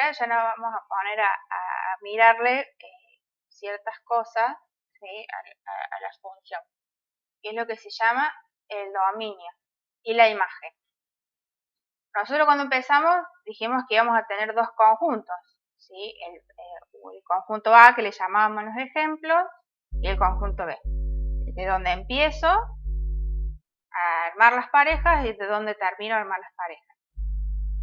ahora ya nos vamos a poner a mirarle ciertas cosas, ¿sí? a la función, que es lo que se llama el dominio y la imagen. Nosotros cuando empezamos dijimos que íbamos a tener dos conjuntos, ¿sí? El conjunto A, que le llamábamos en los ejemplos, y el conjunto B, de donde empiezo a armar las parejas y de donde termino a armar las parejas.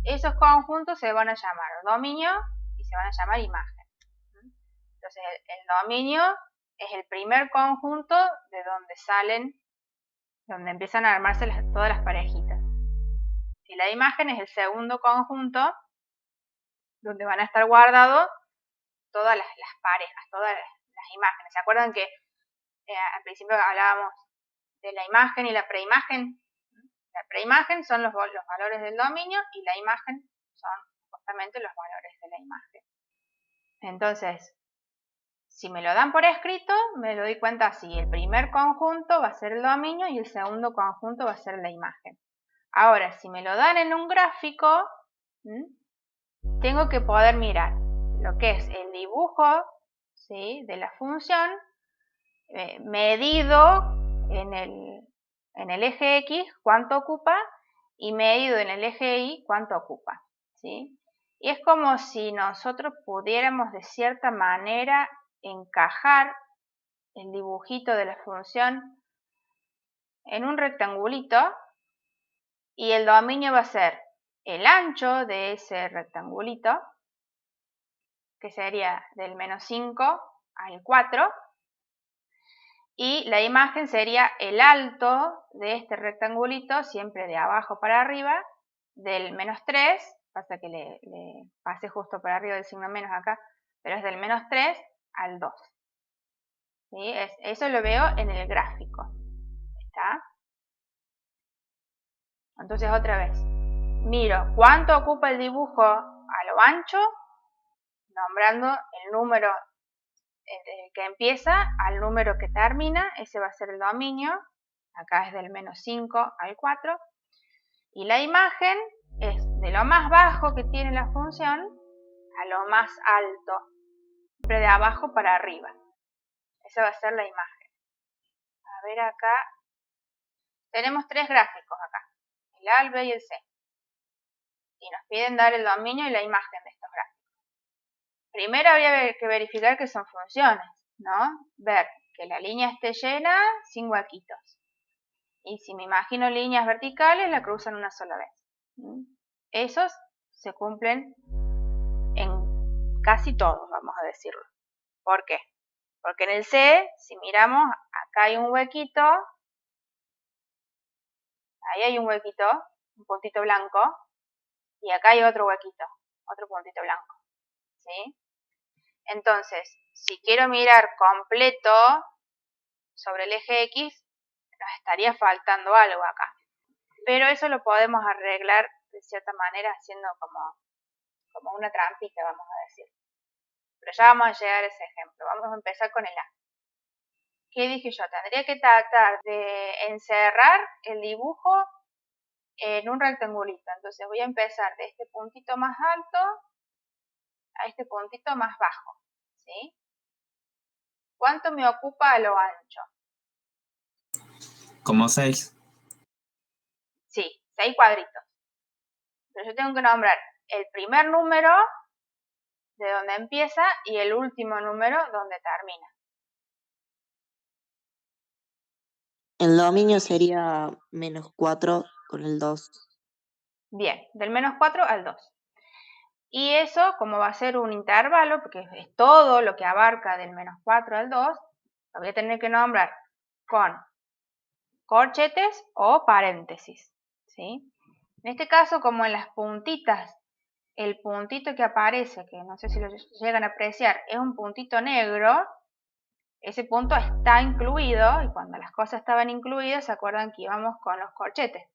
Esos conjuntos se van a llamar dominio y se van a llamar imagen. Entonces el dominio es el primer conjunto de donde salen, donde empiezan a armarse todas las parejitas. Y la imagen es el segundo conjunto donde van a estar guardados todas las parejas, todas las imágenes. ¿Se acuerdan que al principio hablábamos de la imagen y la preimagen? La preimagen son los valores del dominio y la imagen son justamente los valores de la imagen. Entonces, si me lo dan por escrito, me lo doy cuenta así. El primer conjunto va a ser el dominio y el segundo conjunto va a ser la imagen. Ahora, si me lo dan en un gráfico, tengo que poder mirar lo que es el dibujo, ¿sí? de la función medido en el eje X cuánto ocupa y medido en el eje Y cuánto ocupa, ¿sí? Y es como si nosotros pudiéramos de cierta manera encajar el dibujito de la función en un rectangulito y el dominio va a ser el ancho de ese rectangulito, que sería del menos 5 al 4, y la imagen sería el alto de este rectangulito, siempre de abajo para arriba, del menos 3, pasa que le pasé justo por arriba del signo menos acá, pero es del menos 3 al 2. ¿Sí? Eso lo veo en el gráfico. ¿Está? Entonces otra vez, miro cuánto ocupa el dibujo a lo ancho, nombrando el número que empieza al número que termina, ese va a ser el dominio, acá es del menos 5 al 4, y la imagen es de lo más bajo que tiene la función a lo más alto, siempre de abajo para arriba. Esa va a ser la imagen. A ver acá, tenemos tres gráficos acá, el A, el B y el C. Y nos piden dar el dominio y la imagen de estos gráficos. Primero habría que verificar que son funciones, ¿no? Ver que la línea esté llena sin huequitos. Y si me imagino líneas verticales, la cruzan una sola vez. Esos se cumplen en casi todos, vamos a decirlo. ¿Por qué? Porque en el C, si miramos, acá hay un huequito, ahí hay un huequito, un puntito blanco, y acá hay otro huequito, otro puntito blanco, ¿sí? Entonces, si quiero mirar completo sobre el eje X, nos estaría faltando algo acá. Pero eso lo podemos arreglar de cierta manera haciendo como una trampita, vamos a decir. Pero ya vamos a llegar a ese ejemplo. Vamos a empezar con el A. ¿Qué dije yo? Tendría que tratar de encerrar el dibujo en un rectangulito. Entonces voy a empezar de este puntito más alto a este puntito más bajo, ¿sí? ¿Cuánto me ocupa a lo ancho? Como 6. Sí, 6 cuadritos. Pero yo tengo que nombrar el primer número de donde empieza y el último número donde termina. El dominio sería menos 4 con el 2. Bien, del menos 4 al 2. Y eso, como va a ser un intervalo, porque es todo lo que abarca del menos 4 al 2, lo voy a tener que nombrar con corchetes o paréntesis, ¿sí? En este caso, como en las puntitas, el puntito que aparece, que no sé si lo llegan a apreciar, es un puntito negro, ese punto está incluido, y cuando las cosas estaban incluidas, se acuerdan que íbamos con los corchetes.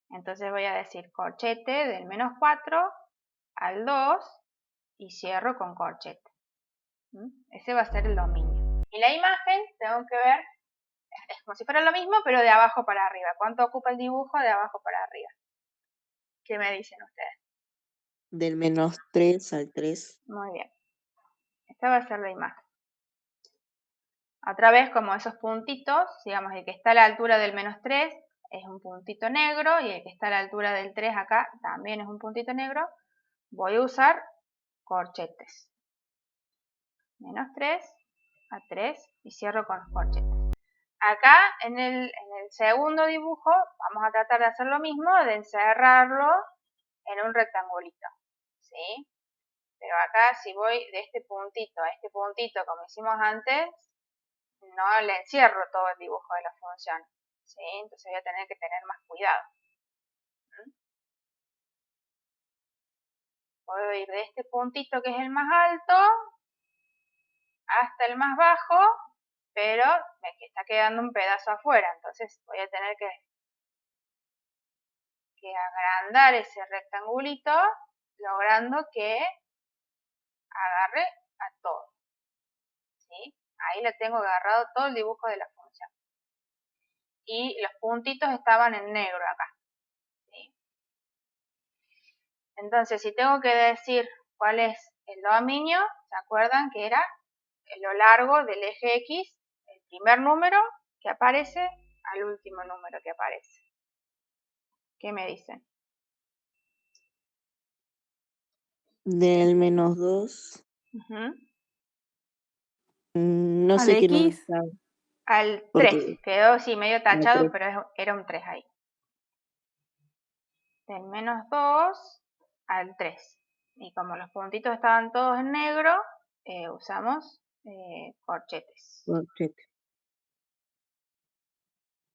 Entonces voy a decir corchete del menos 4 al 2 y cierro con corchete. Ese va a ser el dominio. Y la imagen, tengo que ver, es como si fuera lo mismo, pero de abajo para arriba. ¿Cuánto ocupa el dibujo de abajo para arriba? ¿Qué me dicen ustedes? Del -3 al 3. Muy bien. Esta va a ser la imagen. Otra vez, como esos puntitos, digamos, el que está a la altura del -3 es un puntito negro y el que está a la altura del 3 acá también es un puntito negro. Voy a usar corchetes. -3 a 3 y cierro con los corchetes. Acá en el segundo dibujo vamos a tratar de hacer lo mismo, de encerrarlo en un rectangulito, ¿sí? Pero acá si voy de este puntito a este puntito como hicimos antes, no le encierro todo el dibujo de la función, ¿sí? Entonces voy a tener que tener más cuidado. Puedo ir de este puntito que es el más alto hasta el más bajo, pero me está quedando un pedazo afuera, entonces voy a tener que agrandar ese rectangulito, logrando que agarre a todo, ¿sí? Ahí le tengo agarrado todo el dibujo de la función. Y los puntitos estaban en negro acá, ¿sí? Entonces, si tengo que decir cuál es el dominio, ¿se acuerdan que era lo largo del eje X, el primer número que aparece al último número que aparece? ¿Qué me dicen? Del -2. No Al sé qué número X. está. Al 3. Porque Quedó sí medio al tachado, 3. pero era un 3 ahí. Del -2 al 3. Y como los puntitos estaban todos en negro, usamos corchetes. Corchete.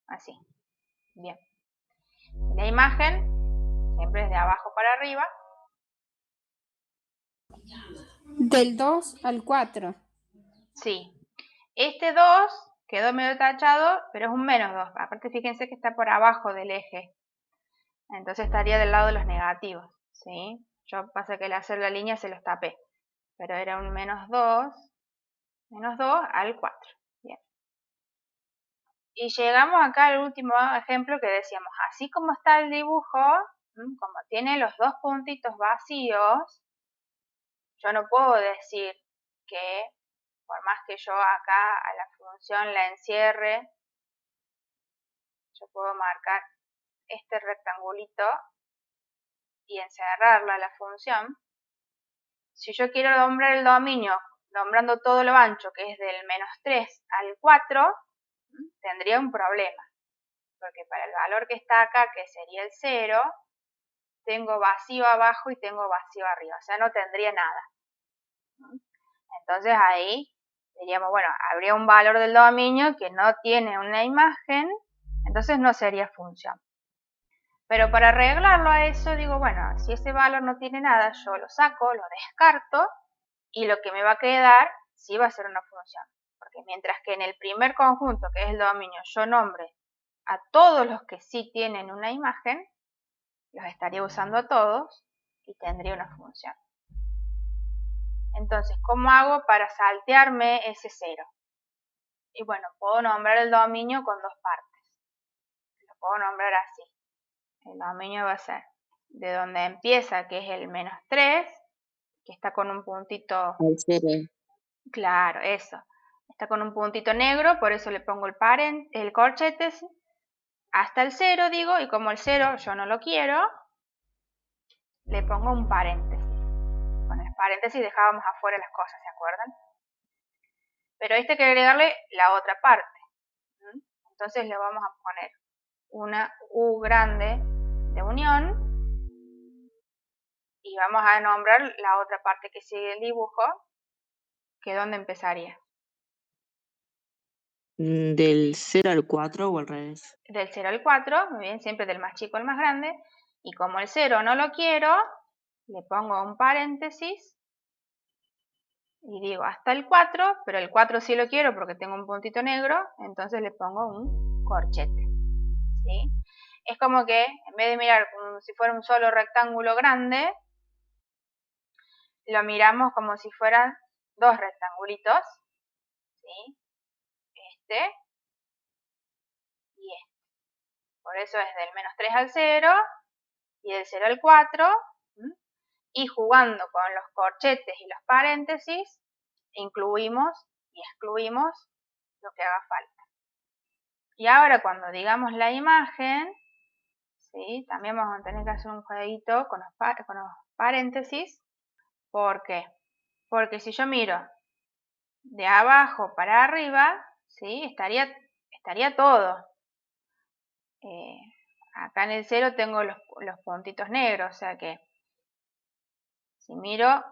Así. Bien. La imagen siempre es de abajo para arriba. Del 2 al 4. Sí. Este 2 quedó medio tachado, pero es un -2. Aparte, fíjense que está por abajo del eje. Entonces estaría del lado de los negativos, ¿sí? Yo pasa que al hacer la línea se los tapé. Pero era un -2 al 4. Bien. Y llegamos acá al último ejemplo que decíamos, así como está el dibujo, como tiene los dos puntitos vacíos, yo no puedo decir que por más que yo acá a la función la encierre, yo puedo marcar este rectangulito y encerrarla a la función. Si yo quiero nombrar el dominio nombrando todo lo ancho, que es del -3 al 4, tendría un problema. Porque para el valor que está acá, que sería el 0, tengo vacío abajo y tengo vacío arriba. O sea, no tendría nada. Entonces ahí diríamos, bueno, habría un valor del dominio que no tiene una imagen, entonces no sería función. Pero para arreglarlo a eso, digo, bueno, si ese valor no tiene nada, yo lo saco, lo descarto, y lo que me va a quedar sí va a ser una función. Porque mientras que en el primer conjunto, que es el dominio, yo nombre a todos los que sí tienen una imagen, los estaría usando a todos y tendría una función. Entonces, ¿cómo hago para saltearme ese 0? Y bueno, puedo nombrar el dominio con dos partes. Lo puedo nombrar así. El dominio va a ser de donde empieza, que es el -3, que está con un puntito. Al 0. Claro, eso. Está con un puntito negro, por eso le pongo el corchete hasta el 0, digo, y como el 0 yo no lo quiero, le pongo un paréntesis. Con el paréntesis dejábamos afuera las cosas, ¿se acuerdan? Pero hay que agregarle la otra parte. Entonces le vamos a poner una U grande de unión y vamos a nombrar la otra parte que sigue el dibujo, que es donde empezaría. Del 0 al 4 o al revés. Del 0 al 4, muy bien, siempre del más chico al más grande. Y como el 0 no lo quiero, le pongo un paréntesis y digo hasta el 4, pero el 4 sí lo quiero porque tengo un puntito negro, entonces le pongo un corchete. ¿Sí? Es como que en vez de mirar como si fuera un solo rectángulo grande, lo miramos como si fueran dos rectangulitos. ¿Sí? Este y este. Por eso es del -3 al 0 y del 0 al 4. Y jugando con los corchetes y los paréntesis, incluimos y excluimos lo que haga falta. Y ahora cuando digamos la imagen, ¿sí? También vamos a tener que hacer un jueguito con los paréntesis. ¿Por qué? Porque si yo miro de abajo para arriba, ¿sí? estaría todo. Acá en el 0 tengo los puntitos negros, o sea que si miro,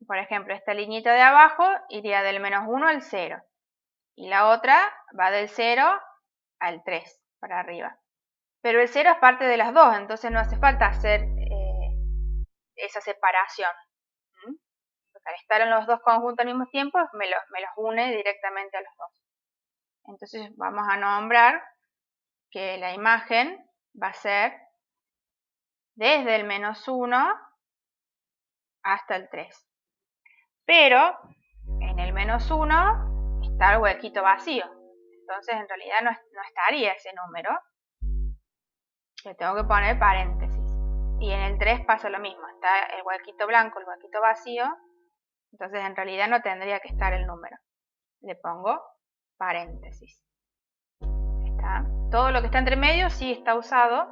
por ejemplo, esta liñita de abajo iría del -1 al 0 y la otra va del 0 al 3 para arriba. Pero el 0 es parte de las dos, entonces no hace falta hacer esa separación. Porque al estar en los dos conjuntos al mismo tiempo me los une directamente a los dos. Entonces vamos a nombrar que la imagen va a ser desde el -1 hasta el 3. Pero en el -1 está el huequito vacío. Entonces en realidad no estaría ese número. Le tengo que poner paréntesis. Y en el 3 pasa lo mismo. Está el huequito blanco, el huequito vacío. Entonces en realidad no tendría que estar el número. Le pongo paréntesis. ¿Está? Todo lo que está entre medio sí está usado.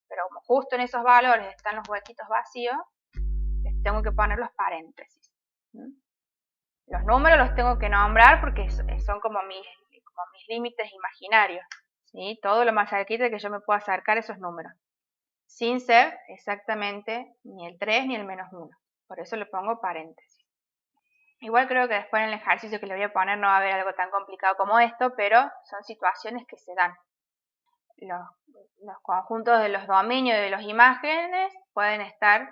Pero como justo en esos valores están los huequitos vacíos, les tengo que poner los paréntesis. Los números los tengo que nombrar porque son como mis límites imaginarios, ¿sí? Todo lo más cerquita que yo me pueda acercar a esos números, sin ser exactamente ni el 3 ni el -1. Por eso le pongo paréntesis. Igual creo que después en el ejercicio que le voy a poner no va a haber algo tan complicado como esto, pero son situaciones que se dan. Los conjuntos de los dominios de las imágenes pueden estar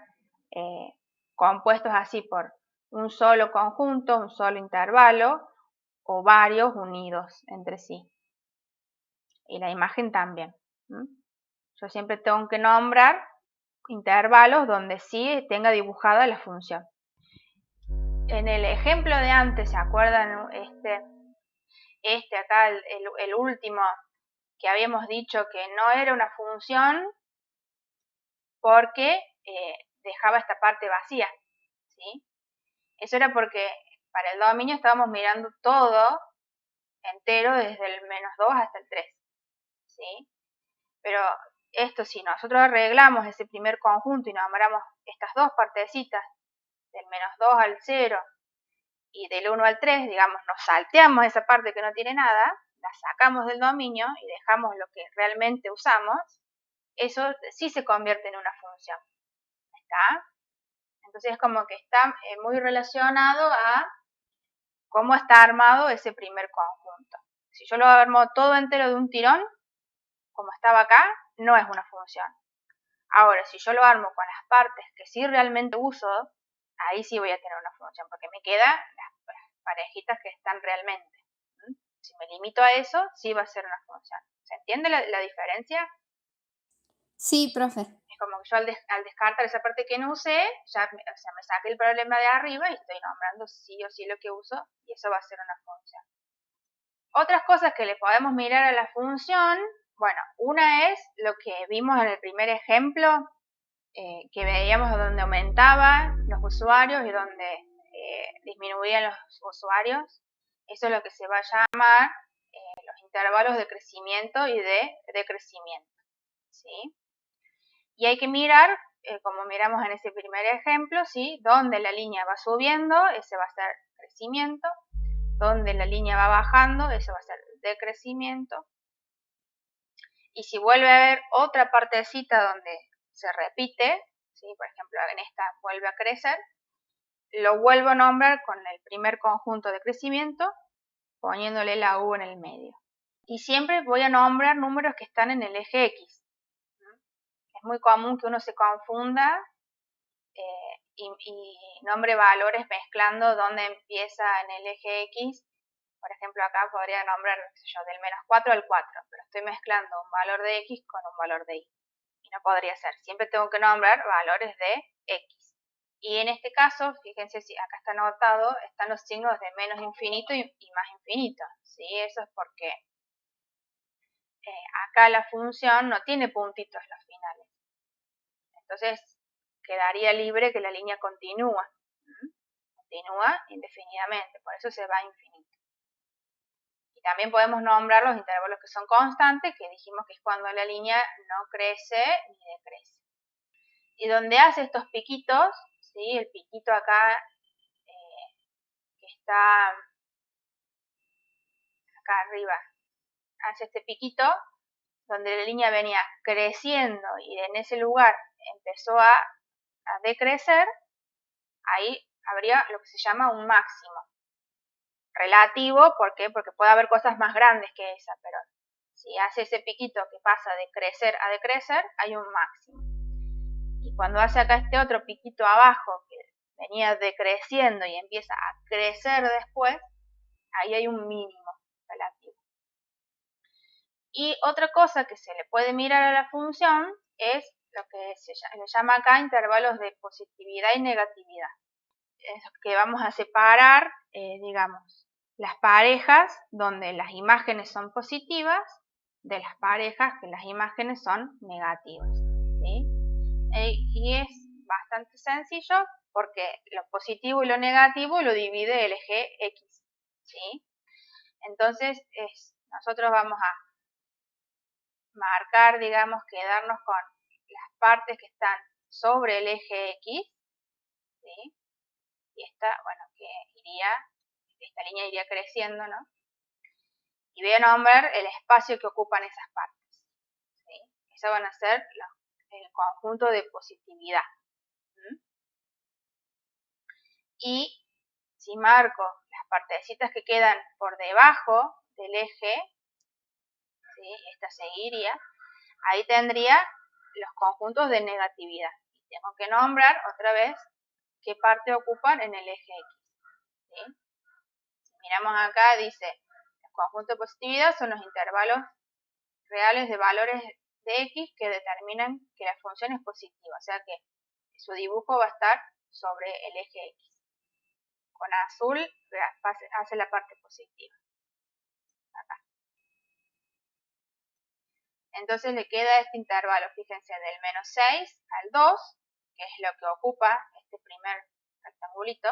compuestos así por un solo conjunto, un solo intervalo o varios unidos entre sí. Y la imagen también. Yo siempre tengo que nombrar intervalos donde sí tenga dibujada la función. En el ejemplo de antes, ¿se acuerdan? Acá, el último, que habíamos dicho que no era una función porque dejaba esta parte vacía, ¿sí? Eso era porque para el dominio estábamos mirando todo entero desde el -2 hasta el 3, ¿sí? Pero esto, si nosotros arreglamos ese primer conjunto y nombramos estas dos partecitas, del -2 al 0 y del 1 al 3, digamos, nos salteamos esa parte que no tiene nada, la sacamos del dominio y dejamos lo que realmente usamos, eso sí se convierte en una función. ¿Está? Entonces es como que está muy relacionado a cómo está armado ese primer conjunto. Si yo lo armo todo entero de un tirón, como estaba acá, no es una función. Ahora, si yo lo armo con las partes que sí realmente uso, ahí sí voy a tener una función, porque me quedan las parejitas que están realmente. Si me limito a eso, sí va a ser una función. ¿Se entiende la diferencia? Sí, profe. Es como que yo al descartar esa parte que no usé, ya me saqué el problema de arriba y estoy nombrando sí o sí lo que uso y eso va a ser una función. Otras cosas que le podemos mirar a la función, bueno, una es lo que vimos en el primer ejemplo, que veíamos donde aumentaban los usuarios y donde disminuían los usuarios. Eso es lo que se va a llamar los intervalos de crecimiento y de decrecimiento, ¿sí? Y hay que mirar, como miramos en ese primer ejemplo, ¿sí? Donde la línea va subiendo, ese va a ser crecimiento. Donde la línea va bajando, eso va a ser decrecimiento. Y si vuelve a haber otra partecita donde se repite, ¿sí? Por ejemplo, en esta vuelve a crecer, lo vuelvo a nombrar con el primer conjunto de crecimiento, poniéndole la U en el medio. Y siempre voy a nombrar números que están en el eje X. Es muy común que uno se confunda y nombre valores mezclando donde empieza en el eje X. Por ejemplo, acá podría nombrar, qué sé yo, del -4 al 4, pero estoy mezclando un valor de X con un valor de Y. Y no podría ser. Siempre tengo que nombrar valores de X. Y en este caso, fíjense si acá está anotado, están los signos de menos infinito y más infinito. ¿Sí? Eso es porque acá la función no tiene puntitos en los finales. Entonces, quedaría libre que la línea continúa. Continúa indefinidamente, por eso se va a infinito. Y también podemos nombrar los intervalos que son constantes, que dijimos que es cuando la línea no crece ni decrece. Y donde hace estos piquitos, ¿sí? El piquito acá que está acá arriba, hace este piquito, donde la línea venía creciendo y en ese lugar empezó a decrecer, ahí habría lo que se llama un máximo. Relativo, ¿por qué? Porque puede haber cosas más grandes que esa, pero si hace ese piquito que pasa de crecer a decrecer, hay un máximo. Y cuando hace acá este otro piquito abajo, que venía decreciendo y empieza a crecer después, ahí hay un mínimo relativo. Y otra cosa que se le puede mirar a la función es lo que se llama acá intervalos de positividad y negatividad. Es que vamos a separar, digamos, las parejas donde las imágenes son positivas de las parejas que las imágenes son negativas, ¿sí? Y es bastante sencillo porque lo positivo y lo negativo lo divide el eje X, ¿sí? Entonces, nosotros vamos a marcar, digamos, quedarnos con las partes que están sobre el eje X, ¿sí? Y esta, bueno, esta línea iría creciendo, ¿no? Y voy a nombrar el espacio que ocupan esas partes, ¿sí? Eso van a ser el conjunto de positividad. Y si marco las partecitas que quedan por debajo del eje, ¿sí? Esta seguiría, ahí tendría los conjuntos de negatividad. Y tengo que nombrar otra vez qué parte ocupan en el eje X, ¿sí? Si miramos acá, dice, los conjuntos de positividad son los intervalos reales de valores de X que determinan que la función es positiva, o sea que su dibujo va a estar sobre el eje X. Con azul hace la parte positiva. Acá. Entonces le queda este intervalo, fíjense, del menos 6 al 2, que es lo que ocupa este primer rectangulito,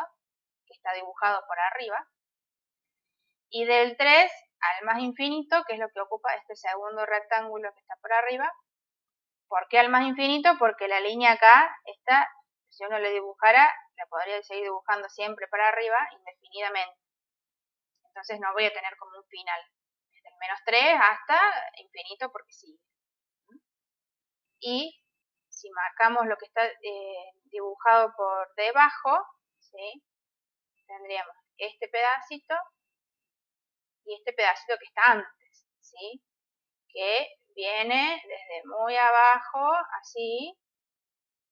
que está dibujado por arriba, y del 3 al más infinito, que es lo que ocupa este segundo rectángulo que está por arriba. ¿Por qué al más infinito? Porque la línea acá, esta, si uno le dibujara, la podría seguir dibujando siempre para arriba, indefinidamente. Entonces no voy a tener como un final. Desde el menos 3 hasta infinito, porque sí. Y si marcamos lo que está dibujado por debajo, ¿sí? Tendríamos este pedacito y este pedacito que está antes, ¿sí? Que viene desde muy abajo, así,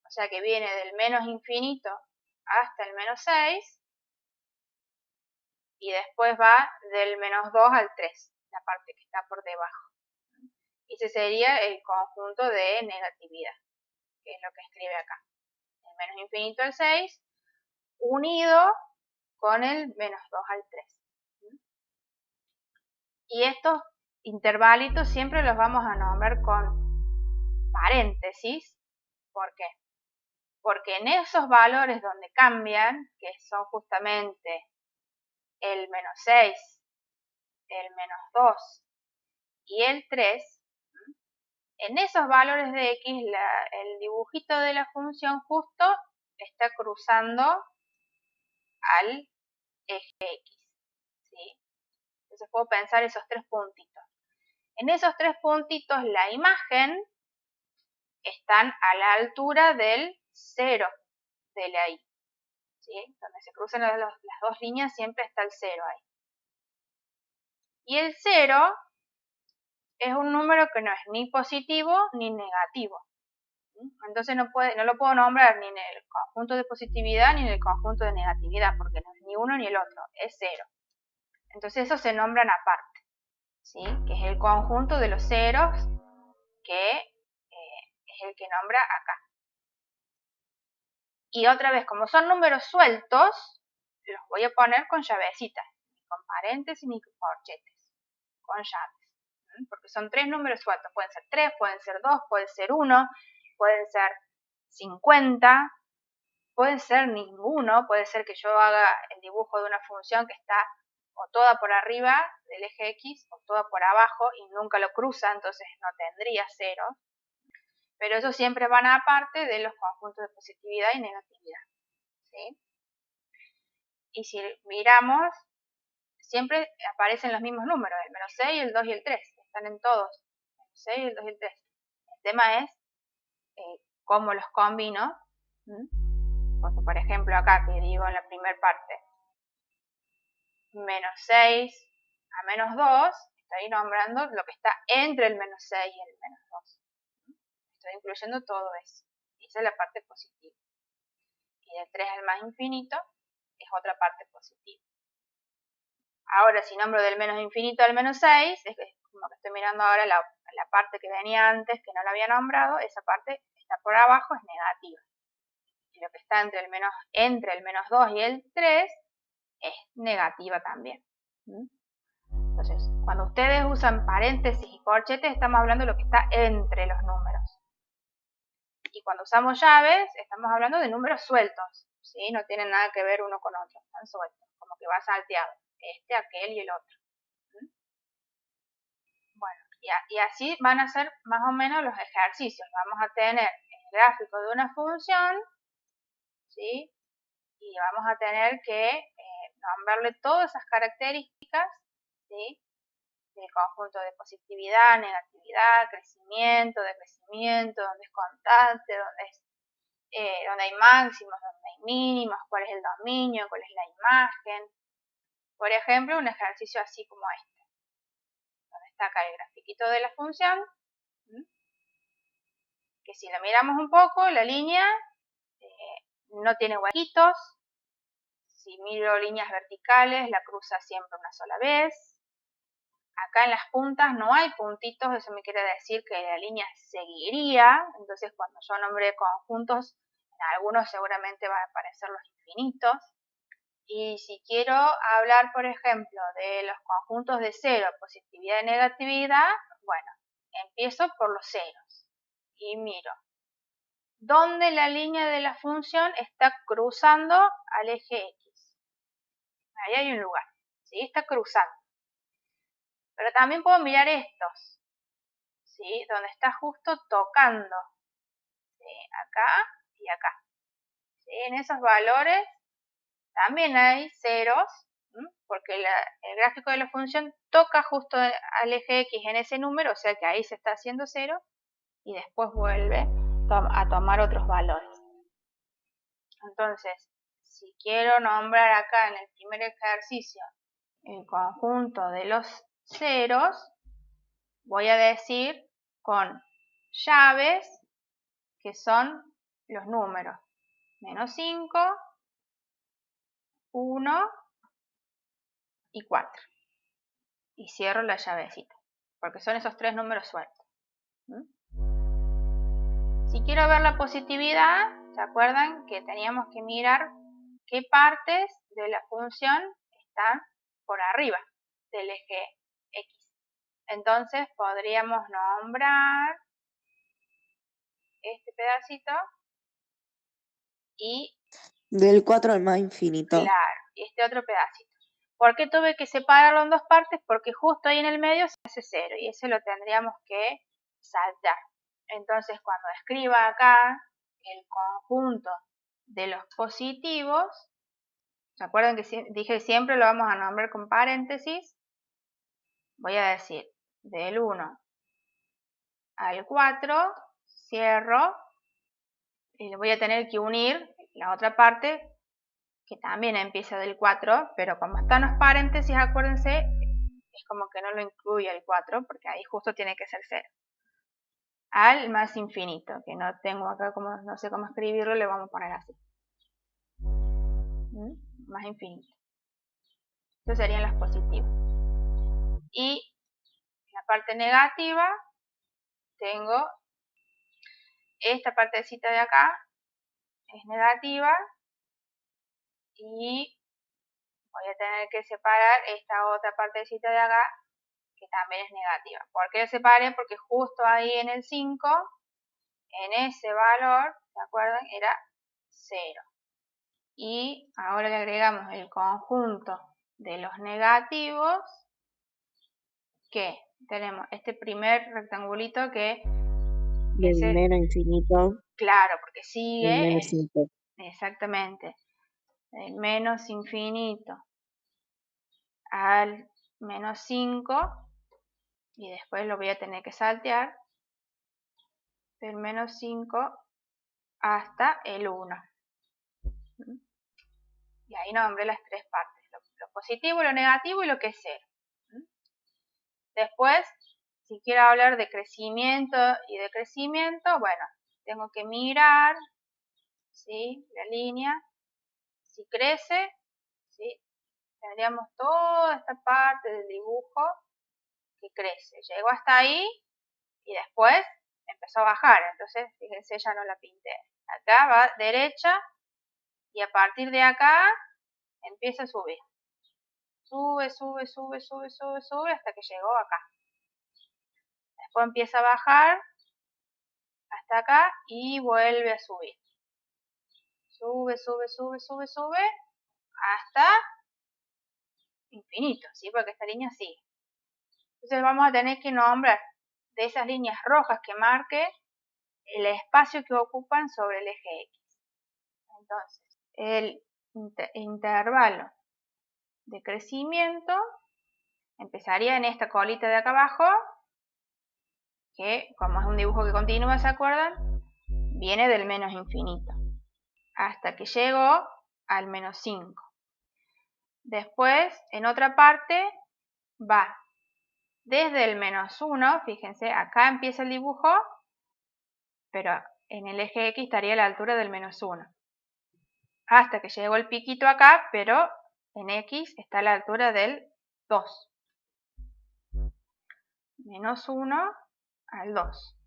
o sea que viene del menos infinito hasta el menos 6, y después va del menos 2 al 3, la parte que está por debajo. Ese sería el conjunto de negatividad, que es lo que escribe acá. El menos infinito al 6, unido con el menos 2 al 3. Y estos intervalitos siempre los vamos a nombrar con paréntesis. ¿Por qué? Porque en esos valores donde cambian, que son justamente el menos 6, el menos 2 y el 3, en esos valores de X, el dibujito de la función justo está cruzando al eje X, ¿sí? Entonces puedo pensar esos tres puntitos. En esos tres puntitos la imagen están a la altura del 0 de la Y, ¿sí? Donde se cruzan las dos líneas siempre está el 0 ahí. Y el 0 es un número que no es ni positivo ni negativo. Entonces no lo puedo nombrar ni en el conjunto de positividad ni en el conjunto de negatividad, porque no es ni uno ni el otro, es 0. Entonces esos se nombran aparte, ¿sí? Que es el conjunto de los ceros, que es el que nombra acá. Y otra vez, como son números sueltos, los voy a poner con llavecitas, ni con paréntesis ni con corchetes, con llaves. Porque son tres números sueltos, pueden ser 3, pueden ser 2, puede ser 1, pueden ser 50, puede ser ninguno, puede ser que yo haga el dibujo de una función que está o toda por arriba del eje X o toda por abajo y nunca lo cruza, entonces no tendría cero. Pero eso siempre van aparte de los conjuntos de positividad y negatividad, ¿sí? Y si miramos, siempre aparecen los mismos números, el menos 6, el 2 y el 3, están en todos, el 6, el 2 y el 3. El tema es cómo los combino, porque por ejemplo acá que digo en la primera parte, menos 6 a menos 2, estoy nombrando lo que está entre el menos 6 y el menos 2. Estoy incluyendo todo eso. Esa es la parte positiva. Y de 3 al más infinito es otra parte positiva. Ahora, si nombro del menos infinito al menos 6, es como que estoy mirando ahora la parte que venía antes, que no la había nombrado, esa parte está por abajo, es negativa. Y lo que está entre el menos 2 y el 3 es negativa también. Entonces, cuando ustedes usan paréntesis y corchetes, estamos hablando de lo que está entre los números. Y cuando usamos llaves, estamos hablando de números sueltos, ¿sí? No tienen nada que ver uno con otro, están sueltos, como que va salteado, este, aquel y el otro. Bueno, y así van a ser más o menos los ejercicios. Vamos a tener el gráfico de una función, ¿sí? Y vamos a tener que nombrarle todas esas características, ¿sí? Del conjunto de positividad, negatividad, crecimiento, decrecimiento, donde es constante, donde hay máximos, donde hay mínimos, cuál es el dominio, cuál es la imagen. Por ejemplo, un ejercicio así como este, donde está acá el grafiquito de la función, que si lo miramos un poco, la línea no tiene huequitos. Si miro líneas verticales, la cruza siempre una sola vez. Acá en las puntas no hay puntitos, eso me quiere decir que la línea seguiría. Entonces, cuando yo nombre conjuntos, en algunos seguramente van a aparecer los infinitos. Y si quiero hablar, por ejemplo, de los conjuntos de cero, positividad y negatividad, bueno, empiezo por los ceros y miro dónde la línea de la función está cruzando al eje X. Ahí hay un lugar, ¿sí? Está cruzando. Pero también puedo mirar estos, ¿sí? Donde está justo tocando, ¿sí? Acá y acá. ¿Sí? En esos valores también hay ceros, porque el gráfico de la función toca justo al eje X en ese número, o sea que ahí se está haciendo cero y después vuelve a tomar otros valores. Entonces, si quiero nombrar acá en el primer ejercicio el conjunto de los ceros, voy a decir con llaves que son los números menos 5, 1 y 4. Y cierro la llavecita, porque son esos tres números sueltos. Si quiero ver la positividad, ¿se acuerdan que teníamos que mirar qué partes de la función están por arriba del eje X? Entonces podríamos nombrar este pedacito y Del 4 al más infinito. claro, y este otro pedacito. ¿Por qué tuve que separarlo en dos partes? Porque justo ahí en el medio se hace cero y ese lo tendríamos que saltar. Entonces, cuando escriba acá el conjunto de los positivos, ¿se acuerdan que dije siempre lo vamos a nombrar con paréntesis? Voy a decir del 1 al 4, cierro, y le voy a tener que unir la otra parte que también empieza del 4, pero como están los paréntesis, acuérdense, es como que no lo incluye el 4, porque ahí justo tiene que ser 0. Al más infinito, que no tengo acá, no sé cómo escribirlo, le vamos a poner así. Más infinito. Estos serían los positivos. Y la parte negativa, tengo esta partecita de acá, es negativa, y voy a tener que separar esta otra partecita de acá, que también es negativa. ¿Por qué separé? Porque justo ahí en el 5 en ese valor, ¿se acuerdan? Era 0. Y ahora le agregamos el conjunto de los negativos, que tenemos este primer rectangulito que Del es menos infinito claro, porque al sigue, menos 5. exactamente, del menos infinito al menos 5, y después lo voy a tener que saltear, del menos 5 hasta el 1. Y ahí nombré las tres partes, lo positivo, lo negativo y lo que es 0. Después, si quiero hablar de crecimiento y decrecimiento, bueno, tengo que mirar, ¿sí?, la línea. Si crece, ¿sí?, tendríamos toda esta parte del dibujo que crece. Llegó hasta ahí y después empezó a bajar. Entonces, fíjense, ya no la pinté. Acá va derecha y a partir de acá empieza a subir. Sube, sube, sube, sube, sube, sube hasta que llegó acá. Después empieza a bajar hasta acá y vuelve a subir. Sube, sube, sube, sube, sube hasta infinito, ¿sí? Porque esta línea sigue. Entonces vamos a tener que nombrar de esas líneas rojas que marque el espacio que ocupan sobre el eje X. Entonces, el intervalo de crecimiento empezaría en esta colita de acá abajo, que como es un dibujo que continúa, ¿se acuerdan? Viene del menos infinito, hasta que llegó al menos 5. Después, en otra parte, va desde el menos 1, fíjense, acá empieza el dibujo, pero en el eje X estaría a la altura del menos 1. Hasta que llegó el piquito acá, pero en X está a la altura del 2. Menos 1 al 2.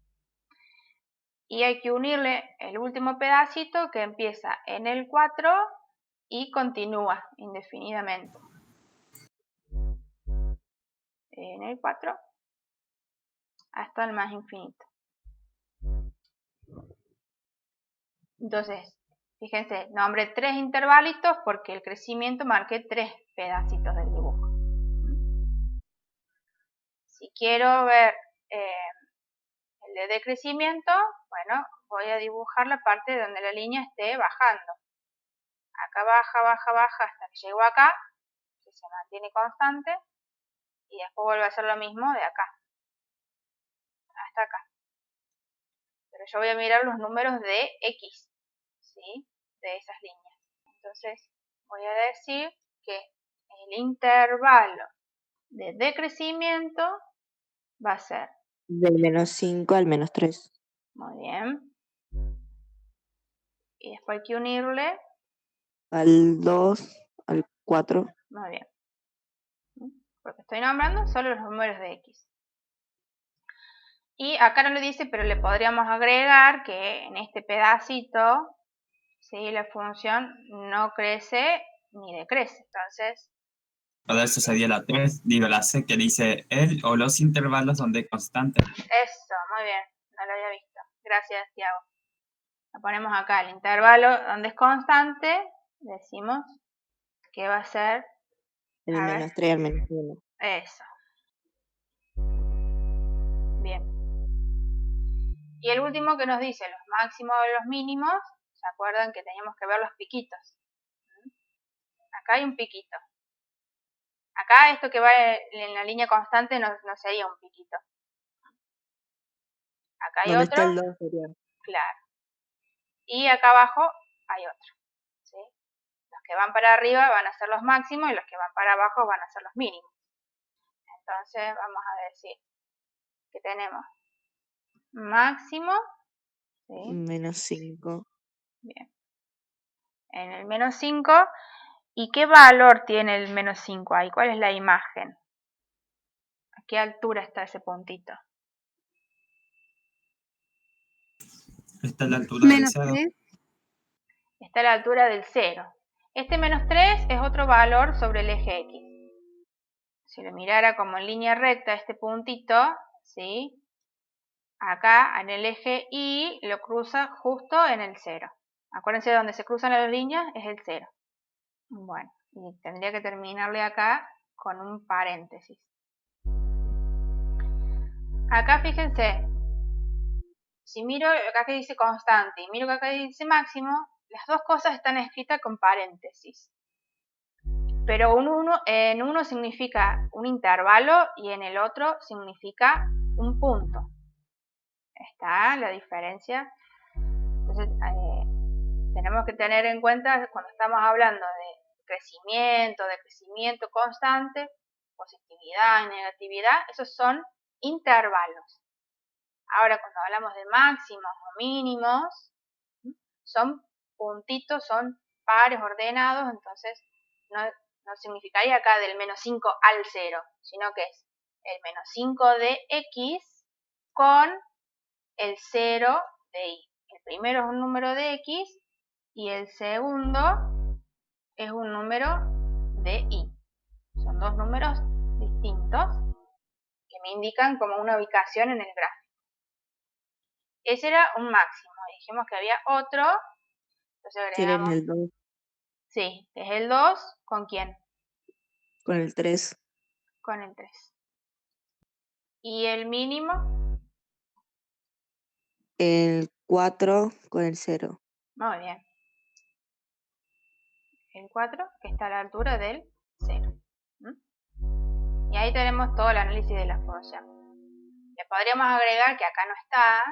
Y hay que unirle el último pedacito que empieza en el 4 y continúa indefinidamente. En el 4 hasta el más infinito. Entonces, fíjense, nombré 3 intervalitos porque el crecimiento marqué 3 pedacitos del dibujo. Si quiero ver el de decrecimiento, bueno, voy a dibujar la parte donde la línea esté bajando. Acá baja, baja, baja hasta que llego acá, que se mantiene constante, y después vuelve a hacer lo mismo de acá hasta acá. Pero yo voy a mirar los números de X, ¿sí?, de esas líneas. Entonces voy a decir que el intervalo de decrecimiento va a ser Del menos 5 al menos 3. muy bien. Y después hay que unirle Al 2, al 4. muy bien. Porque estoy nombrando solo los números de X. Y acá no lo dice, pero le podríamos agregar que en este pedacito, ¿sí?, la función no crece ni decrece. Entonces, Para eso sería la 3, digo la C, que dice el o los intervalos donde constante. eso, muy bien, no lo había visto. Gracias, Tiago. Lo ponemos acá, el intervalo donde es constante, decimos que va a ser, El a ver, menos 3 al menos 1. eso. Bien. Y el último que nos dice los máximos y los mínimos, ¿se acuerdan que teníamos que ver los piquitos? Acá hay un piquito. Acá esto que va en la línea constante no sería un piquito. Acá hay ¿Dónde otro. está el 2 sería? Claro. Y acá abajo hay otro, ¿sí? Los que van para arriba van a ser los máximos y los que van para abajo van a ser los mínimos. Entonces vamos a decir que tenemos máximo, ¿sí?, Menos 5. bien, en el menos 5. ¿Y qué valor tiene el menos 5 ahí? ¿Cuál es la imagen? ¿A qué altura está ese puntito? Está a la altura del Menos 0. 3. Está a la altura del 0. Este menos 3 es otro valor sobre el eje X. Si lo mirara como en línea recta este puntito, ¿sí?, acá en el eje Y lo cruza justo en el 0. Acuérdense, donde se cruzan las líneas es el 0. Bueno, y tendría que terminarle acá con un paréntesis. Acá fíjense, si miro acá que dice constante y miro acá que dice máximo, las dos cosas están escritas con paréntesis. Pero en uno significa un intervalo y en el otro significa un punto. Está la diferencia. Entonces, tenemos que tener en cuenta cuando estamos hablando de crecimiento constante, positividad y negatividad, esos son intervalos. Ahora, cuando hablamos de máximos o mínimos, son puntitos, son pares ordenados, entonces no significaría acá del menos 5 al 0, sino que es el menos 5 de X con el 0 de Y. El primero es un número de X y el segundo es un número de Y. Son dos números distintos que me indican como una ubicación en el gráfico. Ese era un máximo. Dijimos que había otro. Entonces Tienen agregamos. el 2 Sí, es el 2. ¿Con quién? con el 3. Con el 3. ¿Y el mínimo? El 4 con el 0. Muy bien. El 4 que está a la altura del 0. Y ahí tenemos todo el análisis de la función. Le podríamos agregar que acá no está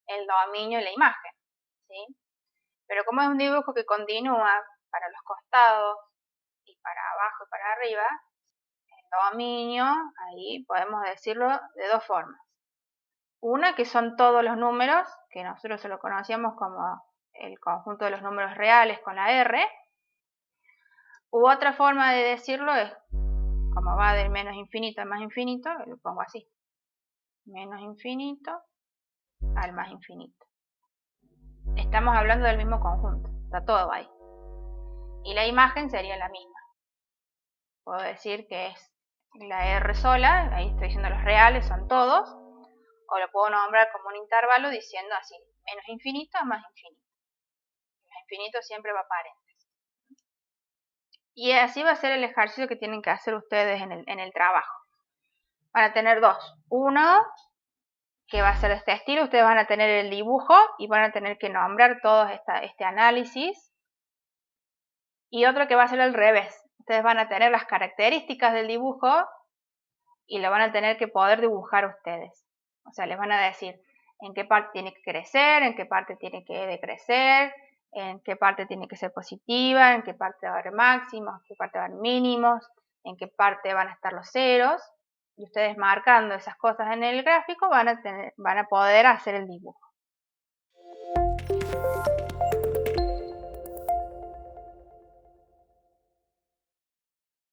el dominio y la imagen, ¿sí? Pero como es un dibujo que continúa para los costados y para abajo y para arriba, el dominio, ahí podemos decirlo de dos formas. Una, que son todos los números, que nosotros se lo conocíamos como el conjunto de los números reales con la R. U otra forma de decirlo es, como va del menos infinito al más infinito, lo pongo así. Menos infinito al más infinito. Estamos hablando del mismo conjunto, está todo ahí. Y la imagen sería la misma. Puedo decir que es la R sola, ahí estoy diciendo los reales, son todos, o lo puedo nombrar como un intervalo diciendo así, menos infinito a más infinito. Menos infinito siempre va paréntesis. Y así va a ser el ejercicio que tienen que hacer ustedes en el trabajo. Van a tener dos. Uno, que va a ser de este estilo, ustedes van a tener el dibujo y van a tener que nombrar todo este análisis. Y otro que va a ser al revés. Ustedes van a tener las características del dibujo y lo van a tener que poder dibujar ustedes. O sea, les van a decir en qué parte tiene que crecer, en qué parte tiene que decrecer, en qué parte tiene que ser positiva, en qué parte va a haber máximos, en qué parte va a haber mínimos, en qué parte van a estar los ceros. Y ustedes marcando esas cosas en el gráfico van a poder hacer el dibujo.